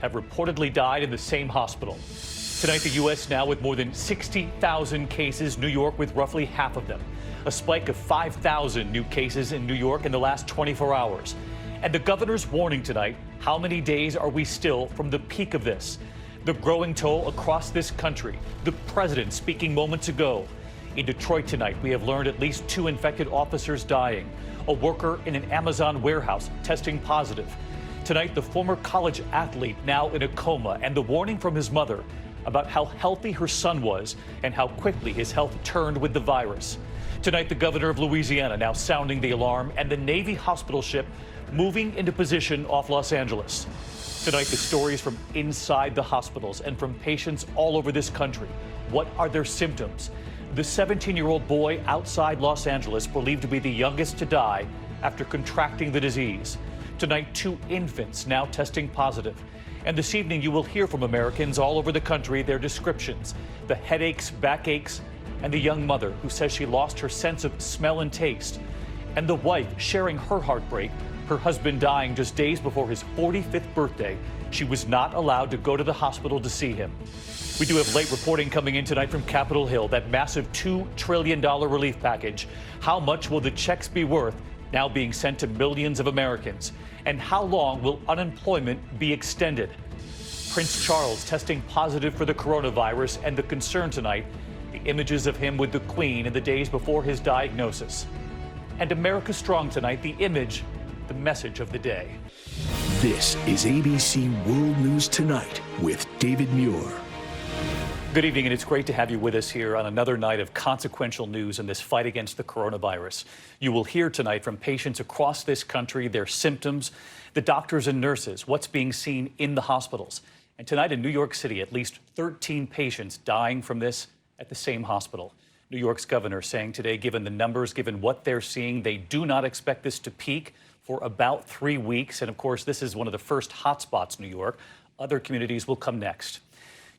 have reportedly died in the same hospital. Tonight, the U.S. now with more than 60,000 cases, New York with roughly half of them. A spike of 5,000 new cases in New York in the last 24 hours. And the governor's warning tonight, how many days are we still from the peak of this? The growing toll across this country. The president speaking moments ago. In Detroit tonight, we have learned at least 2 infected officers dying. A worker in an Amazon warehouse testing positive. Tonight, the former college athlete now in a coma, and the warning from his mother about how healthy her son was and how quickly his health turned with the virus. Tonight, the governor of Louisiana now sounding the alarm, and the Navy hospital ship moving into position off Los Angeles. Tonight, the stories from inside the hospitals and from patients all over this country. What are their symptoms? The 17-year-old boy outside Los Angeles believed to be the youngest to die after contracting the disease. Tonight, 2 infants now testing positive. And this evening, you will hear from Americans all over the country their descriptions, the headaches, backaches, and the young mother who says she lost her sense of smell and taste. And the wife sharing her heartbreak, her husband dying just days before his 45th birthday. She was not allowed to go to the hospital to see him. We do have late reporting coming in tonight from Capitol Hill, that massive $2 trillion relief package. How much will the checks be worth now being sent to millions of Americans? And how long will unemployment be extended? Prince Charles testing positive for the coronavirus, and the concern tonight, the images of him with the Queen in the days before his diagnosis. And America Strong tonight, the image, the message of the day. This is ABC World News Tonight with David Muir. Good evening, and it's great to have you with us here on another night of consequential news in this fight against the coronavirus. You will hear tonight from patients across this country, their symptoms, the doctors and nurses, what's being seen in the hospitals. And tonight in New York City, at least 13 patients dying from this at the same hospital. New York's governor saying today, given the numbers, given what they're seeing, they do not expect this to peak for about 3 weeks. And of course, this is one of the first hotspots, New York. Other communities will come next.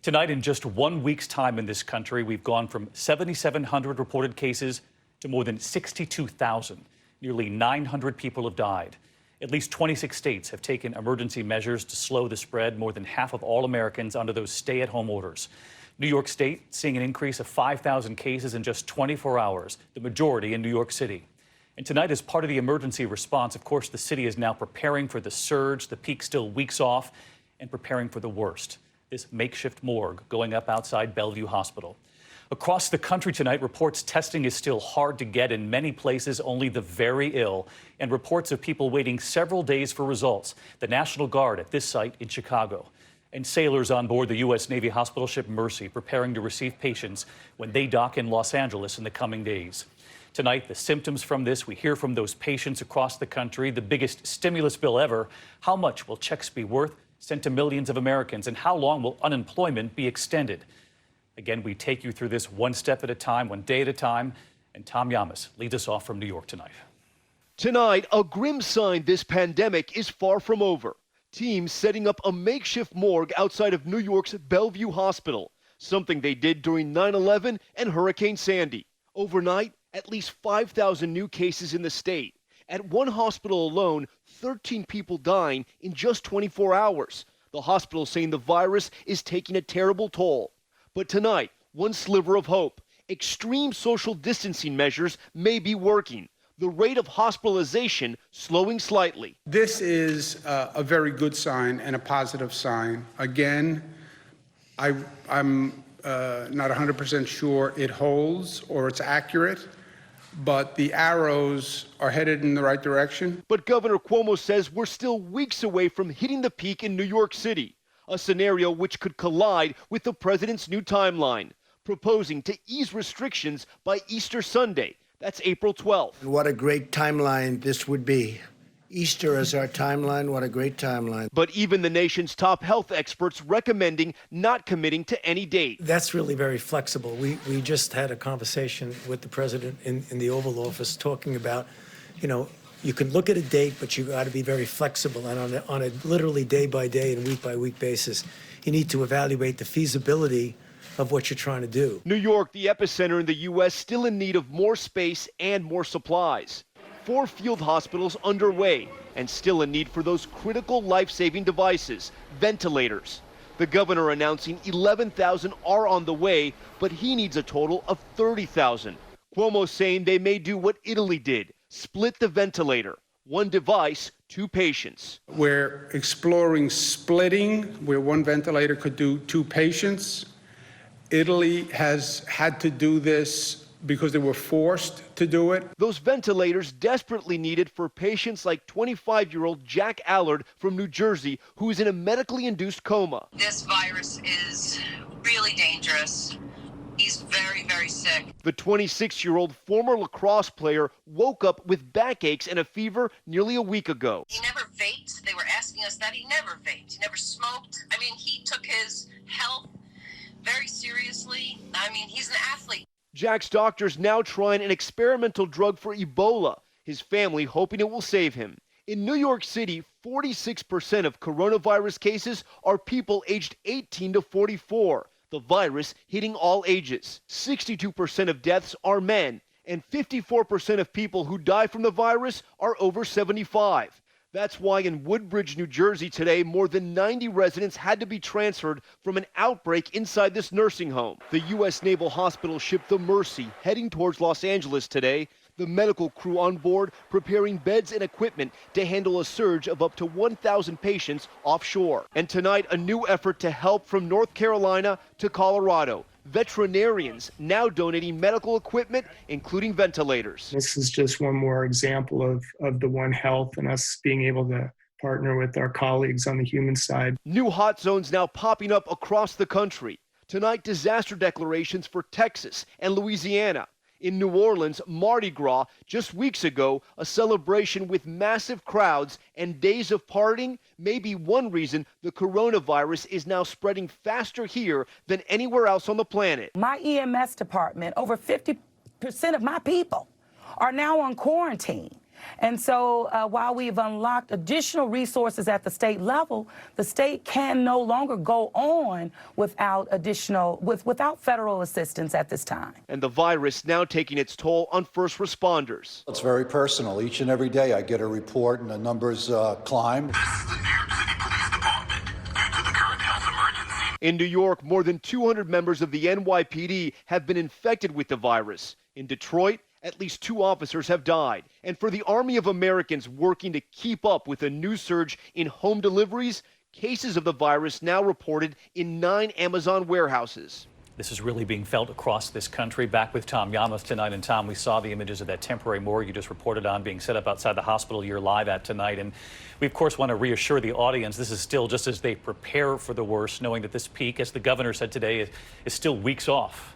Tonight, in just 1 week's time in this country, we've gone from 7,700 reported cases to more than 62,000. Nearly 900 people have died. At least 26 states have taken emergency measures to slow the spread. More than half of all Americans under those stay-at-home orders. New York State seeing an increase of 5,000 cases in just 24 hours, the majority in New York City. And tonight, as part of the emergency response, of course, the city is now preparing for the surge, the peak still weeks off, and preparing for the worst. This makeshift morgue going up outside Bellevue Hospital. Across the country tonight, reports testing is still hard to get. In many places, only the very ill, and reports of people waiting several days for results. The National Guard at this site in Chicago. And sailors on board the U.S. Navy hospital ship Mercy preparing to receive patients when they dock in Los Angeles in the coming days. Tonight, the symptoms from this, we hear from those patients across the country. The biggest stimulus bill ever. How much will checks be worth? Sent to millions of Americans, and how long will unemployment be extended? Again, we take you through this one step at a time, one day at a time, and Tom Llamas leads us off from New York tonight. Tonight, a grim sign this pandemic is far from over. Teams setting up a makeshift morgue outside of New York's Bellevue Hospital, something they did during 9/11 and Hurricane Sandy. Overnight, at least 5,000 new cases in the state. At one hospital alone, 13 people dying in just 24 hours. The hospital saying the virus is taking a terrible toll. But tonight, one sliver of hope. Extreme social distancing measures may be working. The rate of hospitalization slowing slightly. This is a very good sign and a positive sign. Again, I'm not 100% sure it holds or it's accurate, but the arrows are headed in the right direction. But Governor Cuomo says we're still weeks away from hitting the peak in New York City, a scenario which could collide with the president's new timeline, proposing to ease restrictions by Easter Sunday. That's April 12th. What a great timeline this would be. Easter as our timeline, what a great timeline. But even the nation's top health experts recommending not committing to any date. That's really very flexible. We just had a conversation with the president in the Oval Office talking about, you can look at a date, but you got to be very flexible. And on a literally day by day and week by week basis, you need to evaluate the feasibility of what you're trying to do. New York, the epicenter in the U.S., still in need of more space and more supplies. 4 field hospitals underway and still a need for those critical life-saving devices, ventilators. The governor announcing 11,000 are on the way, but he needs a total of 30,000. Cuomo saying they may do what Italy did, split the ventilator. 1 device, 2 patients. We're exploring splitting, where 1 ventilator could do 2 patients. Italy has had to do this because they were forced to do it. Those ventilators desperately needed for patients like 25-year-old Jack Allard from New Jersey, who is in a medically induced coma. This virus is really dangerous. He's very, very sick. The 26-year-old former lacrosse player woke up with backaches and a fever nearly a week ago. He never vaped. They were asking us that. He never vaped. He never smoked. I mean, he took his health very seriously. I mean, he's an athlete. Jack's doctors now trying an experimental drug for Ebola, his family hoping it will save him. In New York City, 46% of coronavirus cases are people aged 18 to 44. The virus hitting all ages. 62% of deaths are men, and 54% of people who die from the virus are over 75. That's why in Woodbridge, New Jersey today, more than 90 residents had to be transferred from an outbreak inside this nursing home. The U.S. Naval Hospital ship the Mercy heading towards Los Angeles today. The medical crew on board preparing beds and equipment to handle a surge of up to 1,000 patients offshore. And tonight, a new effort to help from North Carolina to Colorado. Veterinarians now donating medical equipment, including ventilators. This is just one more example of the One Health and us being able to partner with our colleagues on the human side. New hot zones now popping up across the country. Tonight, disaster declarations for Texas and Louisiana. In New Orleans, Mardi Gras, just weeks ago, a celebration with massive crowds and days of partying may be one reason the coronavirus is now spreading faster here than anywhere else on the planet. My EMS department, over 50% of my people are now on quarantine. And so while we've unlocked additional resources at the state level, the state can no longer go on without without federal assistance at this time. And the virus now taking its toll on first responders. It's very personal. Each and every day I get a report and the numbers climb. This is the New York City Police Department. Due to the current health emergency. In New York, more than 200 members of the NYPD have been infected with the virus. In Detroit, at least 2 officers have died. And for the army of Americans working to keep up with a new surge in home deliveries, cases of the virus now reported in 9 Amazon warehouses. This is really being felt across this country. Back with Tom Llamas tonight. And Tom, we saw the images of that temporary morgue you just reported on being set up outside the hospital you're live at tonight. And we, of course, want to reassure the audience this is still just as they prepare for the worst, knowing that this peak, as the governor said today, is still weeks off.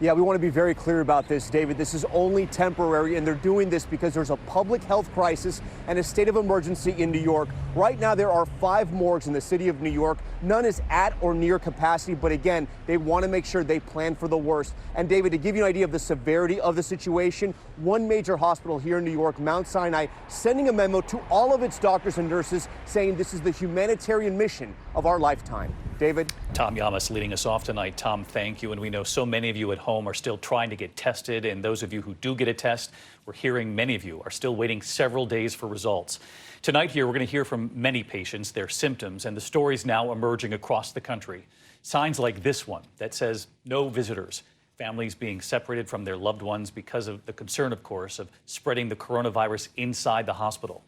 Yeah, we want to be very clear about this, David. This is only temporary, and they're doing this because there's a public health crisis and a state of emergency in New York. Right now, there are 5 morgues in the city of New York. None is at or near capacity, but again, they want to make sure they plan for the worst. And David, to give you an idea of the severity of the situation, one major hospital here in New York, Mount Sinai, sending a memo to all of its doctors and nurses saying this is the humanitarian mission of our lifetime. David? Tom Llamas leading us off tonight. Tom, thank you. And we know so many of you at home are still trying to get tested. And those of you who do get a test, we're hearing many of you are still waiting several days for results. Tonight here, we're going to hear from many patients, their symptoms, and the stories now emerging across the country. Signs like this one that says no visitors. Families being separated from their loved ones because of the concern, of course, of spreading the coronavirus inside the hospital.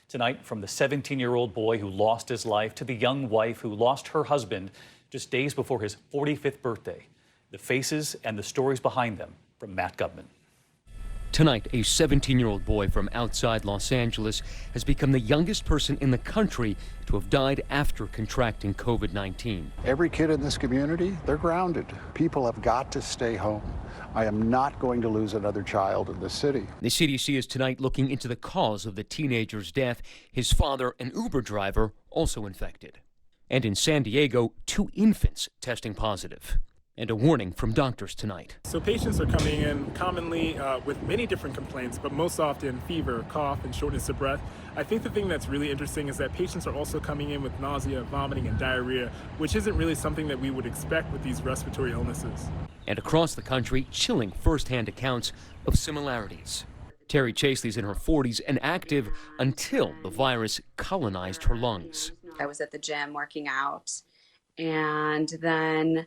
Tonight, from the 17-year-old boy who lost his life to the young wife who lost her husband just days before his 45th birthday. The faces and the stories behind them from Matt Gubman. Tonight, a 17-year-old boy from outside Los Angeles has become the youngest person in the country to have died after contracting COVID-19. Every kid in this community, they're grounded. People have got to stay home. I am not going to lose another child in this city. The CDC is tonight looking into the cause of the teenager's death. His father, an Uber driver, also infected. And in San Diego, 2 infants testing positive. And a warning from doctors tonight. So patients are coming in commonly with many different complaints, but most often fever, cough, and shortness of breath. I think the thing that's really interesting is that patients are also coming in with nausea, vomiting, and diarrhea, which isn't really something that we would expect with these respiratory illnesses. And across the country, chilling firsthand accounts of similarities. Terry Chaseley's in her 40s and active until the virus colonized her lungs. I was at the gym working out, and then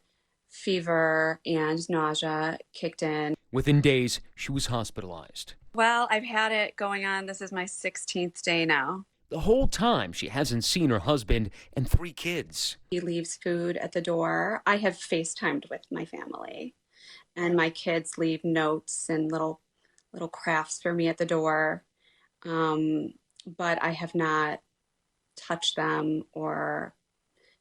fever and nausea kicked in. Within days, she was hospitalized. Well, I've had it going on. This is my 16th day now. The whole time, she hasn't seen her husband and 3 kids. He leaves food at the door. I have FaceTimed with my family, and my kids leave notes and little crafts for me at the door. But I have not touched them or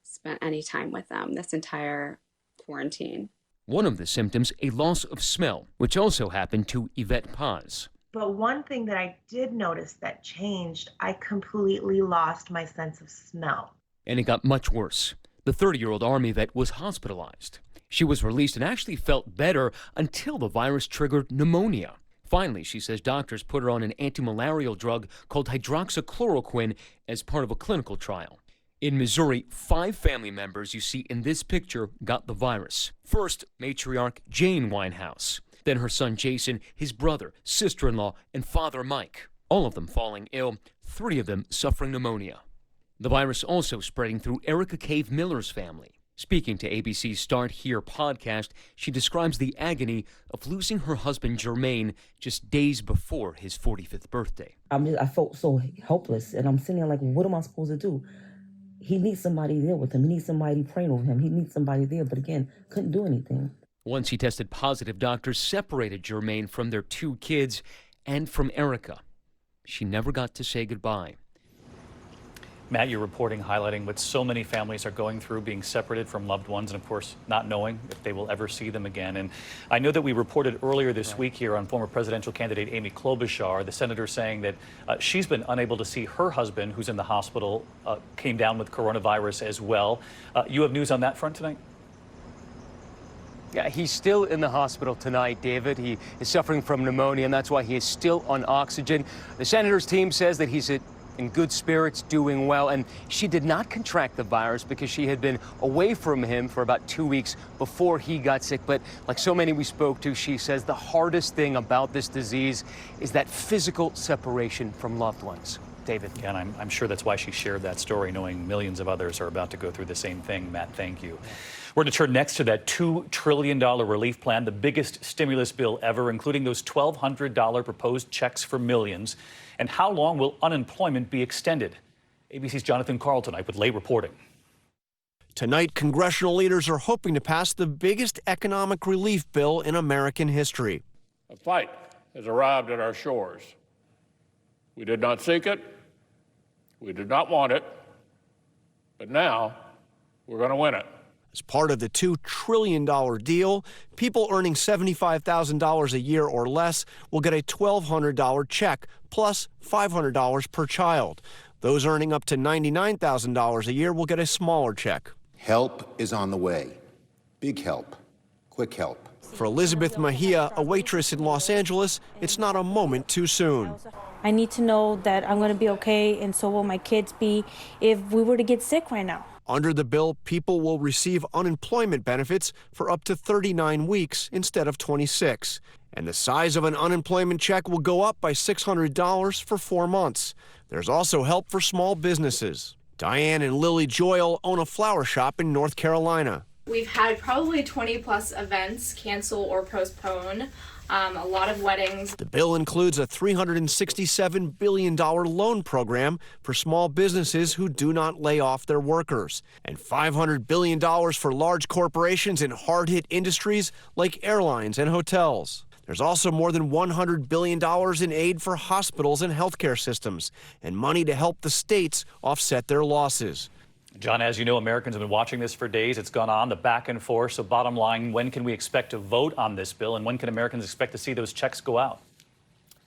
spent any time with them this entire quarantine. One of the symptoms, a loss of smell, which also happened to Yvette Paz. But one thing that I did notice that changed, I completely lost my sense of smell. And it got much worse. The 30-year-old Army vet was hospitalized. She was released and actually felt better until the virus triggered pneumonia. Finally, she says doctors put her on an anti-malarial drug called hydroxychloroquine as part of a clinical trial. In Missouri, 5 family members you see in this picture got the virus. First, matriarch Jane Winehouse. Then her son Jason, his brother, sister-in-law, and father Mike. All of them falling ill, 3 of them suffering pneumonia. The virus also spreading through Erica Cave Miller's family. Speaking to ABC's Start Here podcast, she describes the agony of losing her husband Jermaine just days before his 45th birthday. I felt so helpless, and I'm sitting there like, what am I supposed to do? He needs somebody there with him. He needs somebody praying over him. He needs somebody there, but again, couldn't do anything. Once he tested positive, doctors separated Jermaine from their 2 kids and from Erica. She never got to say goodbye. Matt, you're reporting highlighting what so many families are going through, being separated from loved ones and, of course, not knowing if they will ever see them again. And I know that we reported earlier this week here on former presidential candidate Amy Klobuchar, the senator, saying that she's been unable to see her husband, who's in the hospital, came down with coronavirus as well. You have news on that front tonight? Yeah, he's still in the hospital tonight, David. He is suffering from pneumonia, and that's why he is still on oxygen. The senator's team says that he's in good spirits, doing well, and she did not contract the virus because she had been away from him for about 2 weeks before he got sick. But like so many we spoke to, she says the hardest thing about this disease is that physical separation from loved ones. David. Yeah, and I'm sure that's why she shared that story, knowing millions of others are about to go through the same thing. Matt, thank you. We're going to turn next to that $2 trillion relief plan, the biggest stimulus bill ever, including those $1,200 proposed checks for millions. And how long will unemployment be extended? ABC's Jonathan Karl tonight with late reporting. Tonight, congressional leaders are hoping to pass the biggest economic relief bill in American history. A fight has arrived at our shores. We did not seek it. We did not want it. But now we're going to win it. As part of the $2 trillion deal, people earning $75,000 a year or less will get a $1,200 check plus $500 per child. Those earning up to $99,000 a year will get a smaller check. Help is on the way. Big help. Quick help. For Elizabeth Mejia, a waitress in Los Angeles, it's not a moment too soon. I need to know that I'm going to be okay, and so will my kids be if we were to get sick right now. Under the bill, people will receive unemployment benefits for up to 39 weeks instead of 26. And the size of an unemployment check will go up by $600 for 4 months. There's also help for small businesses. Diane and Lily Joyle own a flower shop in North Carolina. We've had probably 20 plus events cancel or postpone. A lot of weddings. The bill includes a $367 billion loan program for small businesses who do not lay off their workers, and $500 billion for large corporations in hard-hit industries like airlines and hotels. There's also more than $100 billion in aid for hospitals and healthcare systems, and money to help the states offset their losses. John, as you know, Americans have been watching this for days. It's gone on, the back and forth. So bottom line, when can we expect to vote on this bill, and when can Americans expect to see those checks go out?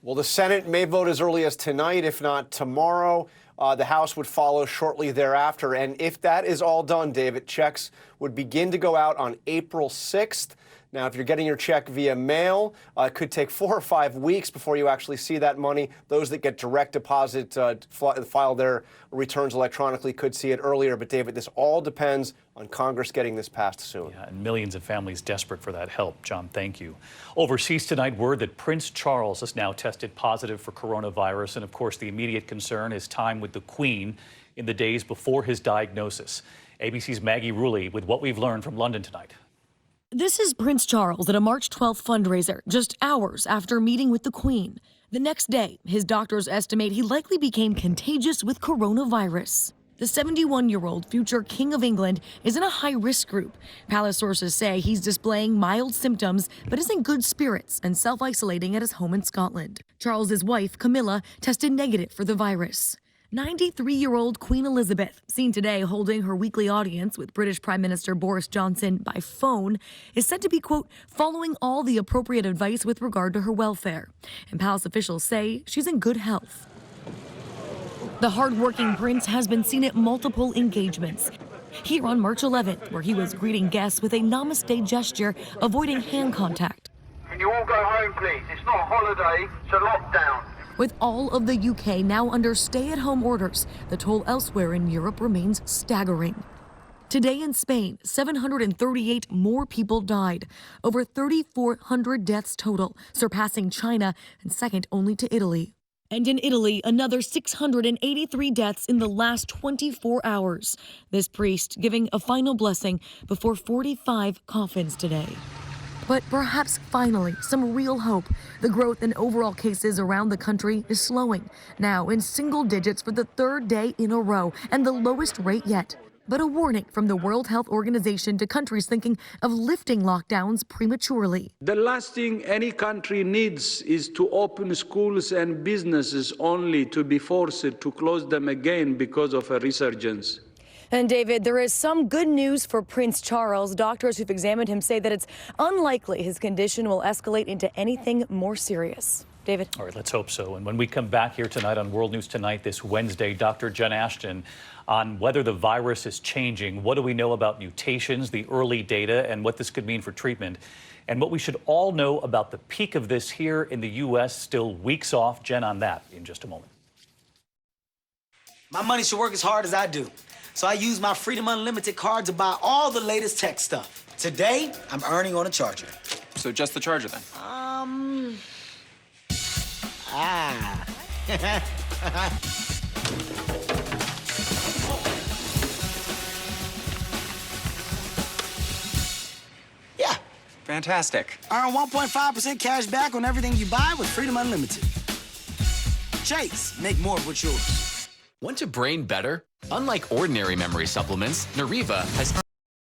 Well, the Senate may vote as early as tonight, if not tomorrow. The House would follow shortly thereafter. And if that is all done, David, checks would begin to go out on April 6th. Now, if you're getting your check via mail, it could take 4 or 5 weeks before you actually see that money. Those that get direct deposit, file their returns electronically, could see it earlier. But, David, this all depends on Congress getting this passed soon. Yeah, and millions of families desperate for that help. John, thank you. Overseas tonight, word that Prince Charles has now tested positive for coronavirus. And, of course, the immediate concern is time with the Queen in the days before his diagnosis. ABC's Maggie Rulli with what we've learned from London tonight. This is Prince Charles at a March 12th fundraiser, just hours after meeting with the Queen. The next day, his doctors estimate he likely became contagious with coronavirus. The 71-year-old future King of England is in a high-risk group. Palace sources say he's displaying mild symptoms, but is in good spirits and self-isolating at his home in Scotland. Charles's wife, Camilla, tested negative for the virus. 93-year-old Queen Elizabeth, seen today holding her weekly audience with British Prime Minister Boris Johnson by phone, is said to be, quote, following all the appropriate advice with regard to her welfare. And palace officials say she's in good health. The hard-working prince has been seen at multiple engagements. Here on March 11th, where he was greeting guests with a namaste gesture, avoiding hand contact. Can you all go home, please? It's not a holiday, it's a lockdown. With all of the UK now under stay-at-home orders, the toll elsewhere in Europe remains staggering. Today in Spain, 738 more people died, over 3,400 deaths total, surpassing China and second only to Italy. And in Italy, another 683 deaths in the last 24 hours. This priest giving a final blessing before 45 coffins today. But perhaps finally some real hope. The growth in overall cases around the country is slowing, now in single digits for the third day in a row and the lowest rate yet. But a warning from the World Health Organization to countries thinking of lifting lockdowns prematurely. The last thing any country needs is to open schools and businesses only to be forced to close them again because of a resurgence. And David, there is some good news for Prince Charles. Doctors who've examined him say that it's unlikely his condition will escalate into anything more serious. David? All right, let's hope so. And when we come back here tonight on World News Tonight this Wednesday, Dr. Jen Ashton on whether the virus is changing. What do we know about mutations, the early data, and what this could mean for treatment? And what we should all know about the peak of this here in the U.S., still weeks off. Jen, on that in just a moment. My money should work as hard as I do. So I use my Freedom Unlimited card to buy all the latest tech stuff. Today, I'm earning on a charger. So just the charger, then? Yeah. Fantastic. Earn 1.5% cash back on everything you buy with Freedom Unlimited. Chase, make more of what's yours. Want to brain better? Unlike ordinary memory supplements, Nariva has